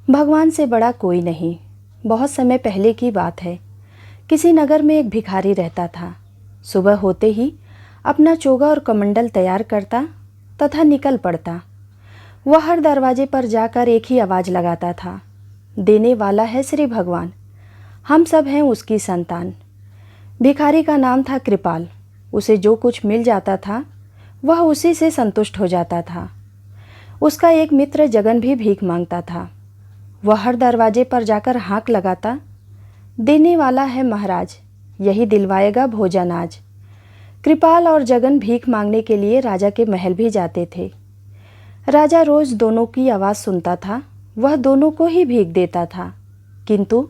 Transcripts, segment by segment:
भगवान से बड़ा कोई नहीं। बहुत समय पहले की बात है। किसी नगर में एक भिखारी रहता था। सुबह होते ही अपना चोगा और कमंडल तैयार करता तथा निकल पड़ता। वह हर दरवाजे पर जाकर एक ही आवाज़ लगाता था, देने वाला है श्री भगवान, हम सब हैं उसकी संतान। भिखारी का नाम था कृपाल। उसे जो कुछ मिल जाता था वह उसी से संतुष्ट हो जाता था। उसका एक मित्र जगन भी भीख मांगता था। वह हर दरवाजे पर जाकर हाँक लगाता, देने वाला है महाराज, यही दिलवाएगा भोजन आज। कृपाल और जगन भीख मांगने के लिए राजा के महल भी जाते थे। राजा रोज़ दोनों की आवाज़ सुनता था। वह दोनों को ही भीख देता था, किंतु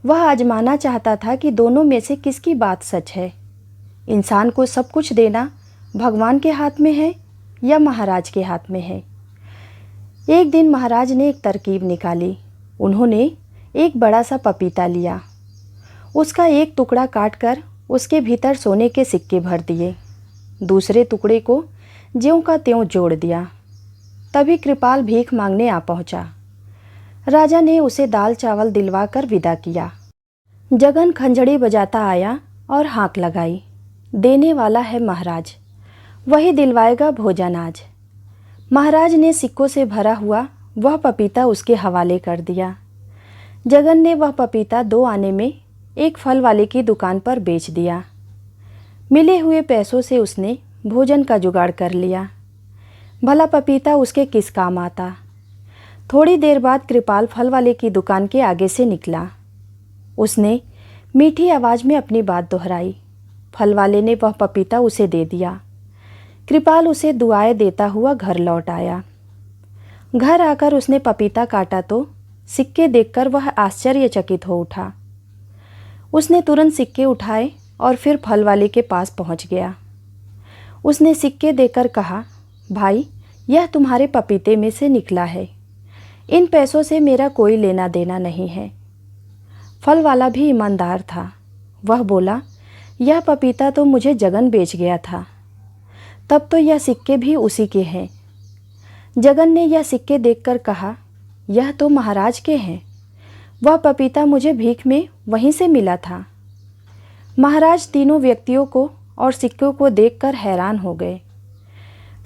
वह आजमाना चाहता था कि दोनों में से किसकी बात सच है। इंसान को सब कुछ देना भगवान के हाथ में है या महाराज के हाथ में है। एक दिन महाराज ने एक तरकीब निकाली। उन्होंने एक बड़ा सा पपीता लिया। उसका एक टुकड़ा काटकर उसके भीतर सोने के सिक्के भर दिए। दूसरे टुकड़े को ज्यों का त्यों जोड़ दिया। तभी कृपाल भीख मांगने आ पहुंचा। राजा ने उसे दाल चावल दिलवा कर विदा किया। जगन खंजड़ी बजाता आया और हाँक लगाई, देने वाला है महाराज, वही दिलवाएगा भोजन आज। महाराज ने सिक्कों से भरा हुआ वह पपीता उसके हवाले कर दिया। जगन ने वह पपीता 2 आने में एक फल वाले की दुकान पर बेच दिया। मिले हुए पैसों से उसने भोजन का जुगाड़ कर लिया। भला पपीता उसके किस काम आता। थोड़ी देर बाद कृपाल फल वाले की दुकान के आगे से निकला। उसने मीठी आवाज़ में अपनी बात दोहराई। फल वाले ने वह पपीता उसे दे दिया। कृपाल उसे दुआएं देता हुआ घर लौट आया। घर आकर उसने पपीता काटा तो सिक्के देखकर वह आश्चर्यचकित हो उठा। उसने तुरंत सिक्के उठाए और फिर फल वाले के पास पहुंच गया। उसने सिक्के देकर कहा, भाई, यह तुम्हारे पपीते में से निकला है। इन पैसों से मेरा कोई लेना देना नहीं है। फल वाला भी ईमानदार था। वह बोला, यह पपीता तो मुझे जगन बेच गया था, तब तो यह सिक्के भी उसी के हैं। जगन ने यह सिक्के देखकर कहा, यह तो महाराज के हैं। वह पपीता मुझे भीख में वहीं से मिला था। महाराज तीनों व्यक्तियों को और सिक्कों को देखकर हैरान हो गए।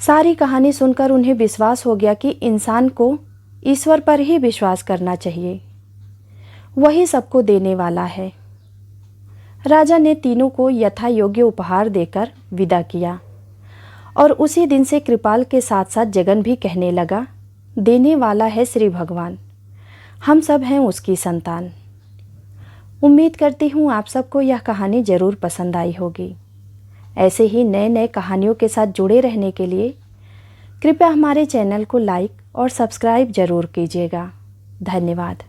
सारी कहानी सुनकर उन्हें विश्वास हो गया कि इंसान को ईश्वर पर ही विश्वास करना चाहिए, वही सबको देने वाला है। राजा ने तीनों को यथा योग्य उपहार देकर विदा किया और उसी दिन से कृपाल के साथ साथ जगन भी कहने लगा, देने वाला है श्री भगवान, हम सब हैं उसकी संतान। उम्मीद करती हूँ आप सबको यह कहानी ज़रूर पसंद आई होगी। ऐसे ही नए नए कहानियों के साथ जुड़े रहने के लिए कृपया हमारे चैनल को लाइक और सब्सक्राइब ज़रूर कीजिएगा। धन्यवाद।